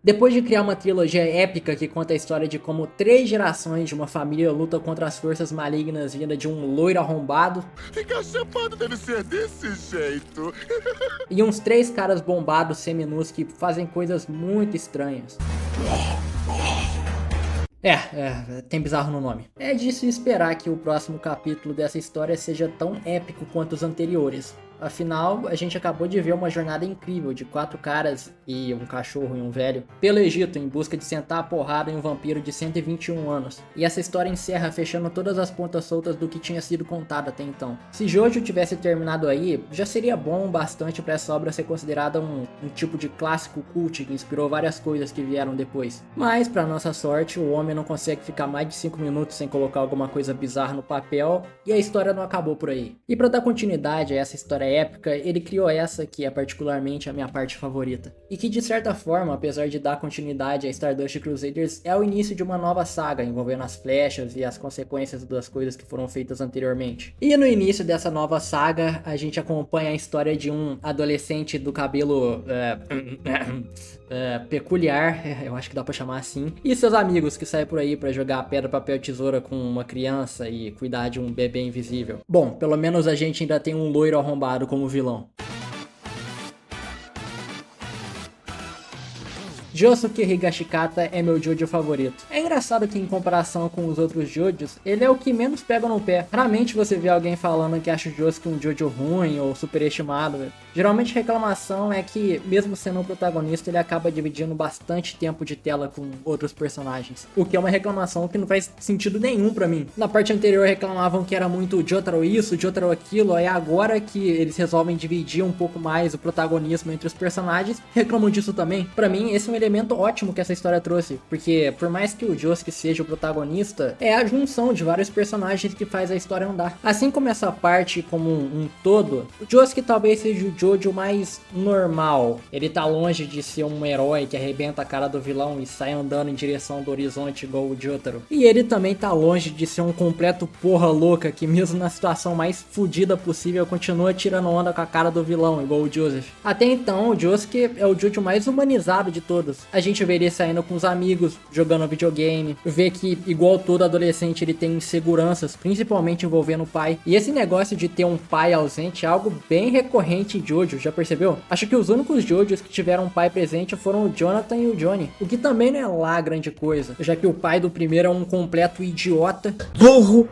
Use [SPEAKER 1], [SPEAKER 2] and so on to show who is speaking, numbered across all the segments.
[SPEAKER 1] Depois de criar uma trilogia épica que conta a história de como 3 gerações de uma família lutam contra as forças malignas vinda de um loiro arrombado.
[SPEAKER 2] Ficar chapado deve ser desse jeito.
[SPEAKER 1] E uns 3 caras bombados seminus que fazem coisas muito estranhas. Tem bizarro no nome. É de se esperar que o próximo capítulo dessa história seja tão épico quanto os anteriores. Afinal, a gente acabou de ver uma jornada incrível de 4 caras e um cachorro e um velho pelo Egito em busca de sentar a porrada em um vampiro de 121 anos. E essa história encerra fechando todas as pontas soltas do que tinha sido contado até então. Se Jojo tivesse terminado aí, já seria bom bastante para essa obra ser considerada um tipo de clássico cult que inspirou várias coisas que vieram depois. Mas, para nossa sorte, o homem não consegue ficar mais de 5 minutos sem colocar alguma coisa bizarra no papel e a história não acabou por aí. E para dar continuidade a essa história épica, ele criou essa que é particularmente a minha parte favorita. E que de certa forma, apesar de dar continuidade a Stardust Crusaders, é o início de uma nova saga envolvendo as flechas e as consequências das coisas que foram feitas anteriormente. E no início dessa nova saga, a gente acompanha a história de um adolescente do cabelo peculiar, eu acho que dá pra chamar assim, e seus amigos que saem por aí pra jogar pedra, papel, tesoura com uma criança e cuidar de um bebê invisível. Bom, pelo menos a gente ainda tem um loiro arrombado como vilão. Josuke Higashikata é meu Jojo favorito. É engraçado que em comparação com os outros Jojos, ele é o que menos pega no pé. Raramente você vê alguém falando que acha o Josuke um Jojo ruim ou superestimado. Geralmente a reclamação é que, mesmo sendo um protagonista, ele acaba dividindo bastante tempo de tela com outros personagens. O que é uma reclamação que não faz sentido nenhum pra mim. Na parte anterior reclamavam que era muito Jotaro isso, Jotaro aquilo, aí agora que eles resolvem dividir um pouco mais o protagonismo entre os personagens, reclamam disso também. Pra mim, esse é um elemento ótimo que essa história trouxe, porque por mais que o Josuke seja o protagonista, é a junção de vários personagens que faz a história andar. Assim como essa parte como um todo, o Josuke talvez seja o Jojo mais normal. Ele tá longe de ser um herói que arrebenta a cara do vilão e sai andando em direção do horizonte igual o Jotaro. E ele também tá longe de ser um completo porra louca que mesmo na situação mais fodida possível continua tirando onda com a cara do vilão igual o Joseph. Até então, o Josuke é o Jojo mais humanizado de todos. A gente vê ele saindo com os amigos, jogando videogame, vê que igual todo adolescente ele tem inseguranças, principalmente envolvendo o pai. E esse negócio de ter um pai ausente é algo bem recorrente em Jojo, já percebeu? Acho que os únicos Jojos que tiveram um pai presente foram o Jonathan e o Johnny, o que também não é lá grande coisa, já que o pai do primeiro é um completo idiota,
[SPEAKER 3] burro,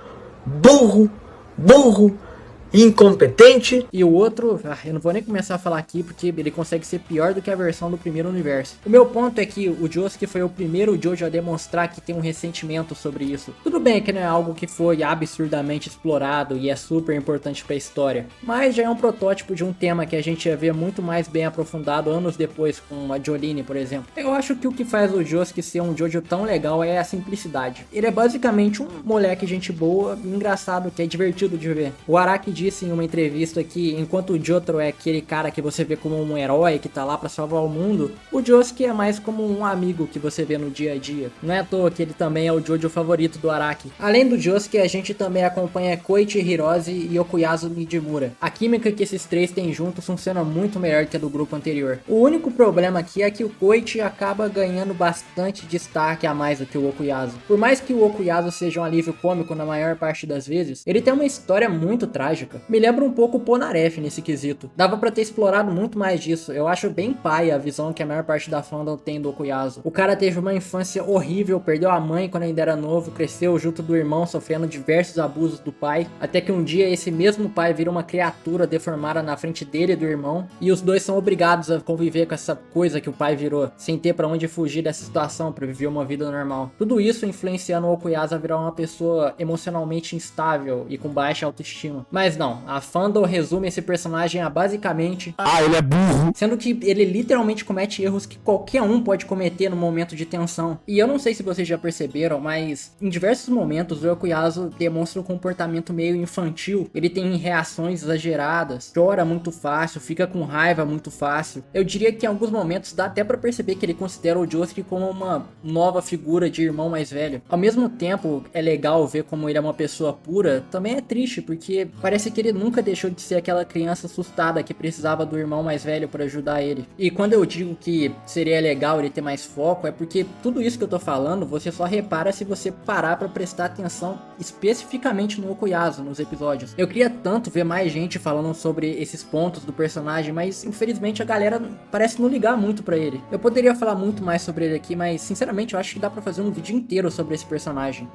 [SPEAKER 3] incompetente.
[SPEAKER 1] E o outro, eu não vou nem começar a falar aqui porque ele consegue ser pior do que a versão do primeiro universo. O meu ponto é que o Josuke foi o primeiro Jojo a demonstrar que tem um ressentimento sobre isso. Tudo bem que não é algo que foi absurdamente explorado e é super importante pra história, mas já é um protótipo de um tema que a gente ia ver muito mais bem aprofundado anos depois com a Jolene, por exemplo. Eu acho que o que faz o Josuke ser um Jojo tão legal é a simplicidade. Ele é basicamente um moleque gente boa, engraçado, que é divertido de ver. O Araki disse em uma entrevista que enquanto o Jotaro é aquele cara que você vê como um herói que tá lá pra salvar o mundo, o Josuke é mais como um amigo que você vê no dia a dia. Não é à toa que ele também é o Jojo favorito do Araki. Além do Josuke, a gente também acompanha Koichi Hirose e Okuyasu Midimura. A química que esses três têm juntos funciona muito melhor que a do grupo anterior. O único problema aqui é que o Koichi acaba ganhando bastante destaque a mais do que o Okuyasu. Por mais que o Okuyasu seja um alívio cômico na maior parte das vezes, ele tem uma história muito trágica. Me lembra um pouco o Polnareff nesse quesito. Dava pra ter explorado muito mais disso. Eu acho bem paia a visão que a maior parte da fandom tem do Okuyasu. O cara teve uma infância horrível, perdeu a mãe quando ainda era novo, cresceu junto do irmão sofrendo diversos abusos do pai, até que um dia esse mesmo pai vira uma criatura deformada na frente dele e do irmão, e os dois são obrigados a conviver com essa coisa que o pai virou, sem ter pra onde fugir dessa situação pra viver uma vida normal. Tudo isso influenciando o Okuyasu a virar uma pessoa emocionalmente instável e com baixa autoestima. Mas não, a fandom resume esse personagem a basicamente
[SPEAKER 2] ele é burro.
[SPEAKER 1] Sendo que ele literalmente comete erros que qualquer um pode cometer no momento de tensão. E eu não sei se vocês já perceberam, mas em diversos momentos o Okuyasu demonstra um comportamento meio infantil. Ele tem reações exageradas, chora muito fácil, fica com raiva muito fácil. Eu diria que em alguns momentos dá até pra perceber que ele considera o Josuke como uma nova figura de irmão mais velho. Ao mesmo tempo, é legal ver como ele é uma pessoa pura, também é triste, porque parece Parece que ele nunca deixou de ser aquela criança assustada que precisava do irmão mais velho para ajudar ele. E quando eu digo que seria legal ele ter mais foco, é porque tudo isso que eu tô falando, você só repara se você parar pra prestar atenção especificamente no Okuyasu, nos episódios. Eu queria tanto ver mais gente falando sobre esses pontos do personagem, mas infelizmente a galera parece não ligar muito pra ele. Eu poderia falar muito mais sobre ele aqui, mas sinceramente eu acho que dá pra fazer um vídeo inteiro sobre esse personagem.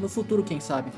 [SPEAKER 1] No futuro, quem sabe.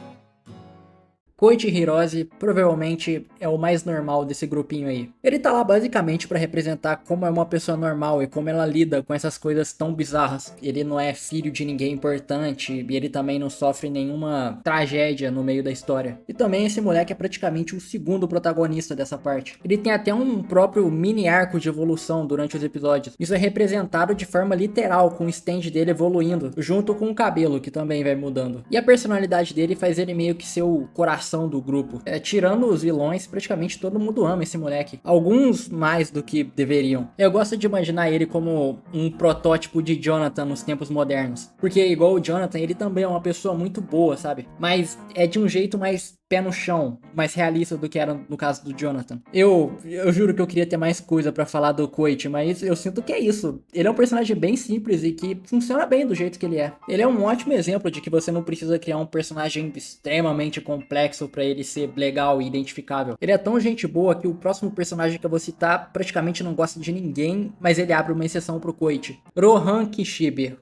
[SPEAKER 1] Koichi Hirose provavelmente é o mais normal desse grupinho aí. Ele tá lá basicamente pra representar como é uma pessoa normal e como ela lida com essas coisas tão bizarras. Ele não é filho de ninguém importante e ele também não sofre nenhuma tragédia no meio da história. E também esse moleque é praticamente o segundo protagonista dessa parte. Ele tem até um próprio mini arco de evolução durante os episódios. Isso é representado de forma literal, com o stand dele evoluindo, junto com o cabelo que também vai mudando. E a personalidade dele faz ele meio que ser o coração do grupo. Tirando os vilões, praticamente todo mundo ama esse moleque. Alguns mais do que deveriam. Eu gosto de imaginar ele como um protótipo de Jonathan nos tempos modernos. Porque igual o Jonathan, ele também é uma pessoa muito boa, sabe? Mas é de um jeito mais pé no chão, mais realista do que era no caso do Jonathan. Eu juro que eu queria ter mais coisa pra falar do Koichi, mas eu sinto que é isso. Ele é um personagem bem simples e que funciona bem do jeito que ele é. Ele é um ótimo exemplo de que você não precisa criar um personagem extremamente complexo pra ele ser legal e identificável. Ele é tão gente boa que o próximo personagem que eu vou citar praticamente não gosta de ninguém, mas ele abre uma exceção pro Koichi. Rohan Kishibe.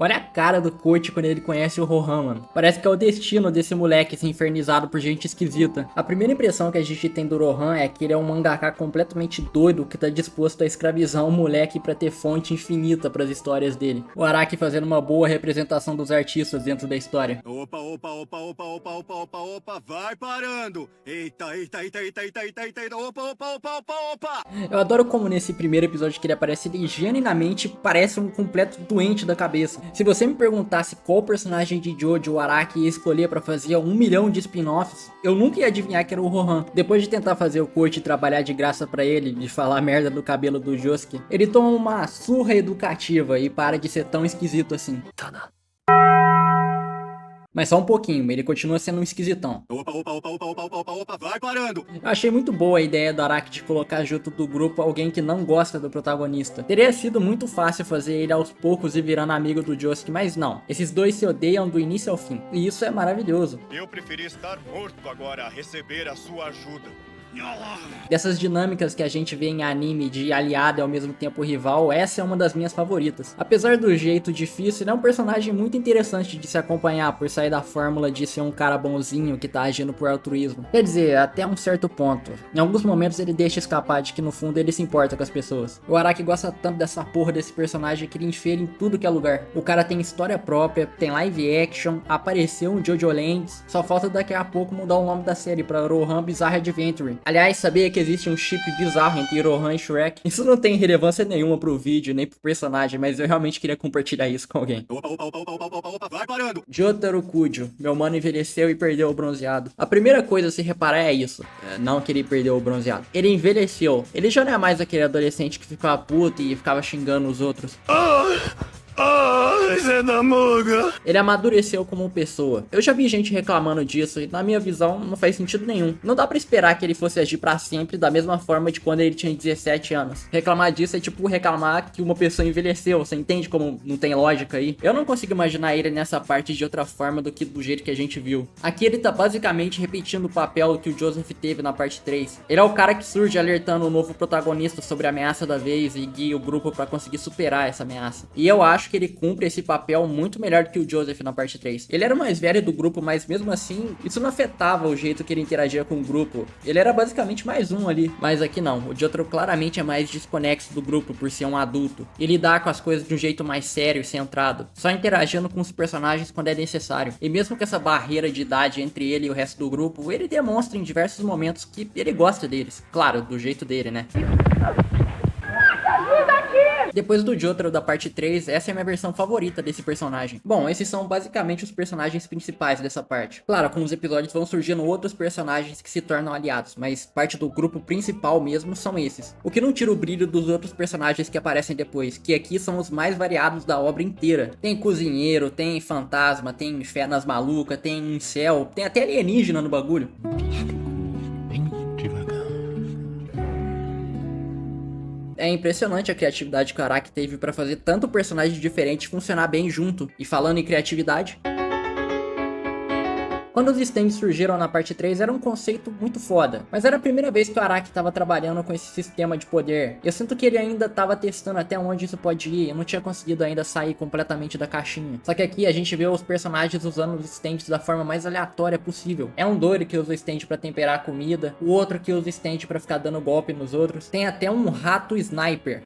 [SPEAKER 1] Olha a cara do Koichi quando ele conhece o Rohan, mano. Parece que é o destino desse moleque ser infernizado por gente esquisita. A primeira impressão que a gente tem do Rohan é que ele é um mangaka completamente doido que tá disposto a escravizar um moleque pra ter fonte infinita pras histórias dele. O Araki fazendo uma boa representação dos artistas dentro da história.
[SPEAKER 4] Opa, vai parando! Eita, opa!
[SPEAKER 1] Eu adoro como nesse primeiro episódio que ele aparece, ele genuinamente parece um completo doente da cabeça. Se você me perguntasse qual personagem de Jojo o Araki ia escolher pra fazer 1 milhão de spin-offs, eu nunca ia adivinhar que era o Rohan. Depois de tentar fazer o Koichi trabalhar de graça pra ele, de falar merda do cabelo do Josuke, ele toma uma surra educativa e para de ser tão esquisito assim. Mas só um pouquinho, ele continua sendo um esquisitão.
[SPEAKER 4] Opa, vai parando!
[SPEAKER 1] Eu achei muito boa a ideia do Araki de colocar junto do grupo alguém que não gosta do protagonista. Teria sido muito fácil fazer ele aos poucos ir virando amigo do Josuke, mas não. Esses dois se odeiam do início ao fim. E isso é maravilhoso.
[SPEAKER 4] Eu preferi estar morto agora a receber a sua ajuda.
[SPEAKER 1] Dessas dinâmicas que a gente vê em anime de aliado e ao mesmo tempo rival, essa é uma das minhas favoritas. Apesar do jeito difícil, ele é um personagem muito interessante de se acompanhar por sair da fórmula de ser um cara bonzinho que tá agindo por altruísmo. Quer dizer, até um certo ponto. Em alguns momentos ele deixa escapar de que no fundo ele se importa com as pessoas. O Araki gosta tanto dessa porra desse personagem que ele enfia ele em tudo que é lugar. O cara tem história própria, tem live action, apareceu em Jojo Lands, só falta daqui a pouco mudar o nome da série pra Rohan Bizarre Adventure. Aliás, sabia que existe um chip bizarro entre Rohan e Shrek? Isso não tem relevância nenhuma pro vídeo, nem pro personagem, mas eu realmente queria compartilhar isso com alguém.
[SPEAKER 4] Opa, vai parando!
[SPEAKER 1] Jotaro Kujo, meu mano envelheceu e perdeu o bronzeado. A primeira coisa a se reparar é isso, não que ele perdeu o bronzeado. Ele envelheceu, ele já não é mais aquele adolescente que ficava puto e ficava xingando os outros. Ele amadureceu como pessoa. Eu já vi gente reclamando disso e na minha visão não faz sentido nenhum. Não dá pra esperar que ele fosse agir pra sempre da mesma forma de quando ele tinha 17 anos. Reclamar disso é tipo reclamar que uma pessoa envelheceu. Você entende como não tem lógica aí? Eu não consigo imaginar ele nessa parte de outra forma do que do jeito que a gente viu. Aqui ele tá basicamente repetindo o papel que o Joseph teve na parte 3. Ele é o cara que surge alertando o novo protagonista sobre a ameaça da vez e guia o grupo pra conseguir superar essa ameaça. E eu acho que ele cumpre esse papel muito melhor do que o Joseph na parte 3. Ele era o mais velho do grupo, mas mesmo assim, isso não afetava o jeito que ele interagia com o grupo. Ele era basicamente mais um ali. Mas aqui não, o Jotaro claramente é mais desconexo do grupo por ser um adulto. E lidar com as coisas de um jeito mais sério e centrado. Só interagindo com os personagens quando é necessário. E mesmo com essa barreira de idade entre ele e o resto do grupo, ele demonstra em diversos momentos que ele gosta deles. Claro, do jeito dele, né?
[SPEAKER 5] Ajuda aqui!
[SPEAKER 1] Depois do Jotaro da parte 3, essa é a minha versão favorita desse personagem. Bom, esses são basicamente os personagens principais dessa parte. Claro, com os episódios vão surgindo outros personagens que se tornam aliados, mas parte do grupo principal mesmo são esses. O que não tira o brilho dos outros personagens que aparecem depois, que aqui são os mais variados da obra inteira. Tem cozinheiro, tem fantasma, tem fé nas malucas, tem incel, tem até alienígena no bagulho. É impressionante a criatividade que o Araki teve pra fazer tanto personagem diferente funcionar bem junto. E falando em criatividade, quando os stands surgiram na parte 3 era um conceito muito foda, mas era a primeira vez que o Araki estava trabalhando com esse sistema de poder. Eu sinto que ele ainda estava testando até onde isso pode ir, eu não tinha conseguido ainda sair completamente da caixinha. Só que aqui a gente vê os personagens usando os stands da forma mais aleatória possível. É um doido que usa o stand pra temperar a comida, o outro que usa o stand pra ficar dando golpe nos outros. Tem até um rato sniper.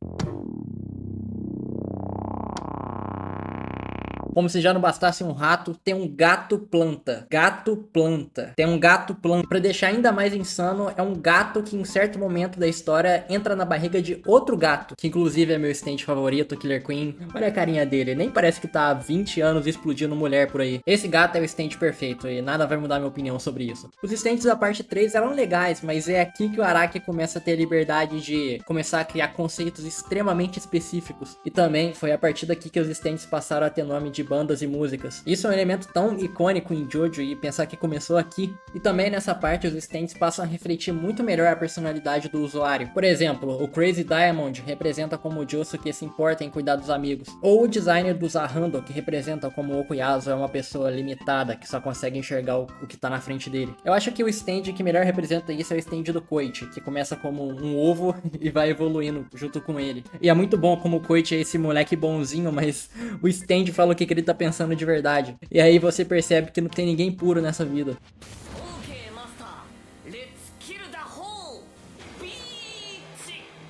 [SPEAKER 1] Como se já não bastasse um rato, tem um gato planta. Gato planta. Tem um gato planta. Pra deixar ainda mais insano, é um gato que em certo momento da história entra na barriga de outro gato. Que inclusive é meu stand favorito, Killer Queen. Olha a carinha dele, nem parece que tá há 20 anos explodindo mulher por aí. Esse gato é o stand perfeito e nada vai mudar minha opinião sobre isso. Os stands da parte 3 eram legais, mas é aqui que o Araki começa a ter a liberdade de começar a criar conceitos extremamente específicos. E também foi a partir daqui que os stands passaram a ter nome de bandas e músicas. Isso é um elemento tão icônico em Jojo e pensar que começou aqui. E também nessa parte os stands passam a refletir muito melhor a personalidade do usuário. Por exemplo, o Crazy Diamond representa como o Josuke se importa em cuidar dos amigos. Ou o designer do Zahando, que representa como o Okuyasu é uma pessoa limitada, que só consegue enxergar o que tá na frente dele. Eu acho que o stand que melhor representa isso é o stand do Koichi, que começa como um ovo e vai evoluindo junto com ele. E é muito bom como o Koichi é esse moleque bonzinho, mas o stand fala o que ele tá pensando de verdade. E aí você percebe que não tem ninguém puro nessa vida.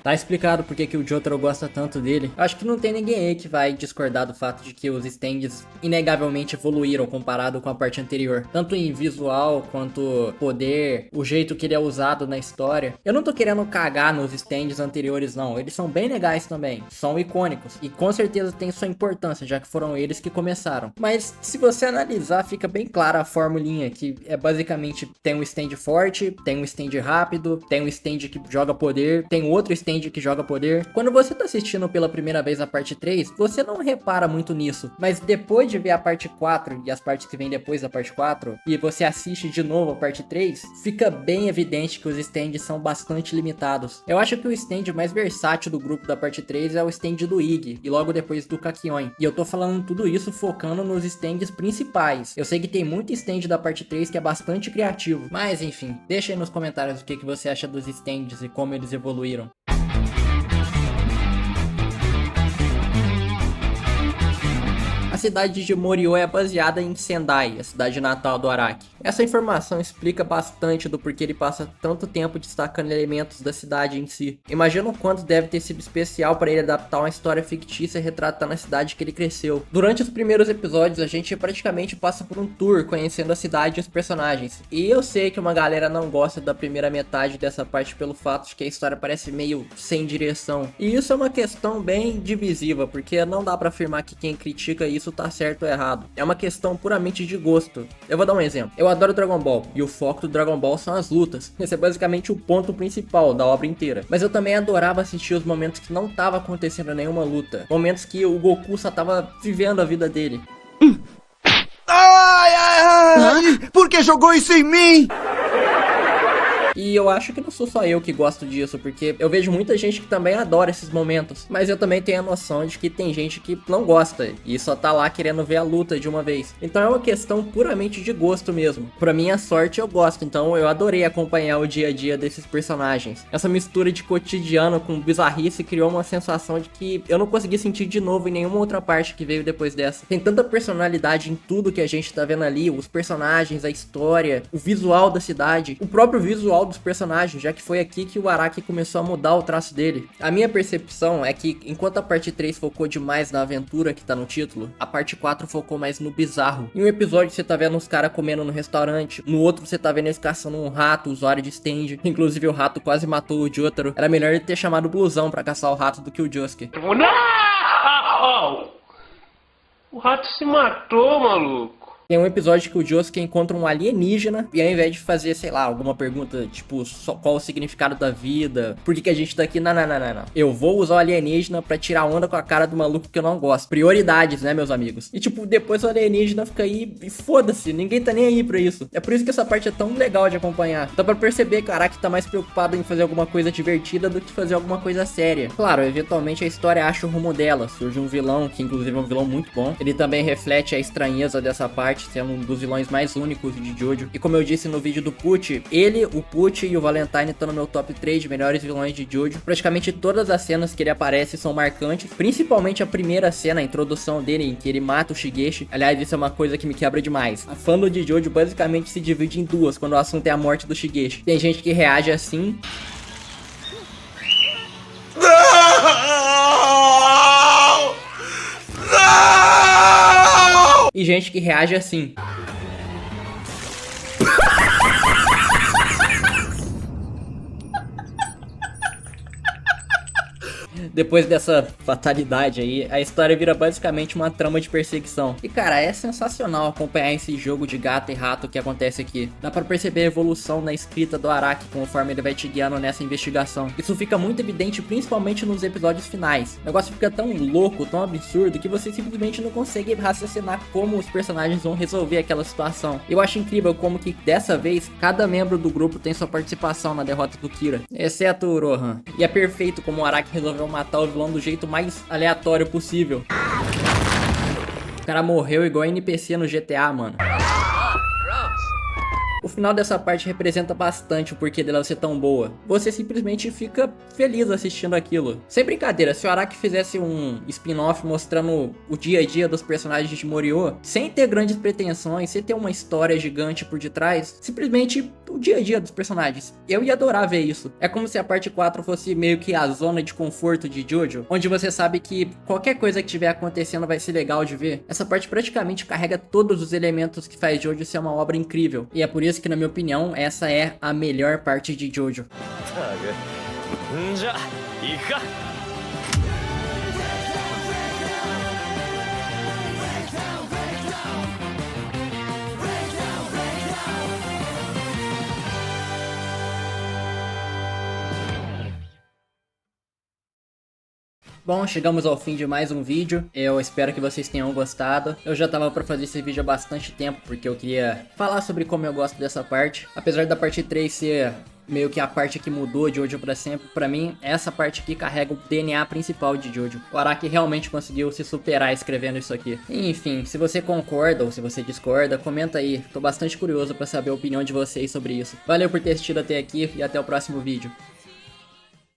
[SPEAKER 1] Tá explicado porque que o Jotaro gosta tanto dele. Eu acho que não tem ninguém aí que vai discordar do fato de que os stands inegavelmente evoluíram comparado com a parte anterior. Tanto em visual, quanto poder, o jeito que ele é usado na história. Eu não tô querendo cagar nos stands anteriores não, eles são bem legais também. São icônicos e com certeza tem sua importância, já que foram eles que começaram. Mas se você analisar, fica bem clara a formulinha, que é basicamente tem um stand forte, tem um stand rápido, tem um stand que joga poder, tem outro stand que joga poder. Quando você tá assistindo pela primeira vez a parte 3, você não repara muito nisso, mas depois de ver a parte 4 e as partes que vêm depois da parte 4, e você assiste de novo a parte 3, fica bem evidente que os stands são bastante limitados. Eu acho que o stand mais versátil do grupo da parte 3 é o stand do Iggy, e logo depois do Kakyoin. E eu tô falando tudo isso focando nos stands principais. Eu sei que tem muito stand da parte 3 que é bastante criativo, mas enfim, deixa aí nos comentários o que você acha dos stands e como eles evoluíram. A cidade de Morio é baseada em Sendai, a cidade natal do Araki. Essa informação explica bastante do porquê ele passa tanto tempo destacando elementos da cidade em si. Imagina o quanto deve ter sido especial para ele adaptar uma história fictícia retratando a cidade que ele cresceu. Durante os primeiros episódios, a gente praticamente passa por um tour conhecendo a cidade e os personagens. E eu sei que uma galera não gosta da primeira metade dessa parte pelo fato de que a história parece meio sem direção. E isso é uma questão bem divisiva, porque não dá pra afirmar que quem critica isso tá certo ou errado. É uma questão puramente de gosto. Eu vou dar um exemplo. Eu adoro Dragon Ball, e o foco do Dragon Ball são as lutas. Esse é basicamente o ponto principal da obra inteira. Mas eu também adorava assistir os momentos que não tava acontecendo nenhuma luta. Momentos que o Goku só tava vivendo a vida dele.
[SPEAKER 2] Ai, ai, ai! Por que jogou isso em mim?
[SPEAKER 1] E eu acho que não sou só eu que gosto disso, porque eu vejo muita gente que também adora esses momentos. Mas eu também tenho a noção de que tem gente que não gosta e só tá lá querendo ver a luta de uma vez. Então é uma questão puramente de gosto mesmo. Pra minha sorte eu gosto, então eu adorei acompanhar o dia a dia desses personagens. Essa mistura de cotidiano com bizarrice criou uma sensação de que eu não consegui sentir de novo em nenhuma outra parte que veio depois dessa. Tem tanta personalidade em tudo que a gente tá vendo ali, os personagens, a história, o visual da cidade, o próprio visual principal dos personagens, já que foi aqui que o Araki começou a mudar o traço dele. A minha percepção é que, enquanto a parte 3 focou demais na aventura que tá no título, a parte 4 focou mais no bizarro. Em um episódio você tá vendo uns caras comendo no restaurante, no outro você tá vendo eles caçando um rato, usuário de stand. Inclusive o rato quase matou o Jotaro. Era melhor ele ter chamado o Blusão pra caçar o rato do que o Josuke.
[SPEAKER 5] Não! O rato se matou, maluco.
[SPEAKER 1] Tem um episódio que o Josuke encontra um alienígena e ao invés de fazer, sei lá, alguma pergunta tipo qual o significado da vida, por que a gente tá aqui, não. Eu vou usar o alienígena pra tirar onda com a cara do maluco que eu não gosto. Prioridades, né, meus amigos? E tipo, depois o alienígena fica aí e foda-se, ninguém tá nem aí pra isso. É por isso que essa parte é tão legal de acompanhar. Dá pra perceber que o Araki tá mais preocupado em fazer alguma coisa divertida do que fazer alguma coisa séria. Claro, eventualmente a história acha o rumo dela. Surge um vilão, que inclusive é um vilão muito bom. Ele também reflete a estranheza dessa parte, sendo um dos vilões mais únicos de Jojo. E como eu disse no vídeo do Pucci, ele, o Pucci e o Valentine estão no meu top 3 de melhores vilões de Jojo. Praticamente todas as cenas que ele aparece são marcantes, principalmente a primeira cena, a introdução dele, em que ele mata o Shigeshi. Aliás, isso é uma coisa que me quebra demais. A fandom de Jojo basicamente se divide em duas quando o assunto é a morte do Shigeshi. Tem gente que reage assim... E gente que reage assim. Depois dessa fatalidade aí, a história vira basicamente uma trama de perseguição. E cara, é sensacional acompanhar esse jogo de gato e rato que acontece aqui. Dá pra perceber a evolução na escrita do Araki conforme ele vai te guiando nessa investigação. Isso fica muito evidente principalmente nos episódios finais. O negócio fica tão louco, tão absurdo, que você simplesmente não consegue raciocinar como os personagens vão resolver aquela situação. Eu acho incrível como que dessa vez, cada membro do grupo tem sua participação na derrota do Kira, exceto o Rohan. E é perfeito como o Araki resolveu matar o vilão do jeito mais aleatório possível. O cara morreu igual NPC no GTA, mano. O final dessa parte representa bastante o porquê dela ser tão boa. Você simplesmente fica feliz assistindo aquilo. Sem brincadeira, se o Araki fizesse um spin-off mostrando o dia a dia dos personagens de Morio, sem ter grandes pretensões, sem ter uma história gigante por detrás, simplesmente o dia a dia dos personagens. Eu ia adorar ver isso. É como se a parte 4 fosse meio que a zona de conforto de Jojo, onde você sabe que qualquer coisa que estiver acontecendo vai ser legal de ver. Essa parte praticamente carrega todos os elementos que faz Jojo ser uma obra incrível. E é por isso que, na minha opinião, essa é a melhor parte de Jojo. Bom, chegamos ao fim de mais um vídeo, eu espero que vocês tenham gostado. Eu já tava pra fazer esse vídeo há bastante tempo, porque eu queria falar sobre como eu gosto dessa parte. Apesar da parte 3 ser meio que a parte que mudou de Jojo pra sempre, pra mim, essa parte aqui carrega o DNA principal de Jojo. O Araki realmente conseguiu se superar escrevendo isso aqui. Enfim, se você concorda ou se você discorda, comenta aí. Tô bastante curioso pra saber a opinião de vocês sobre isso. Valeu por ter assistido até aqui e até o próximo vídeo.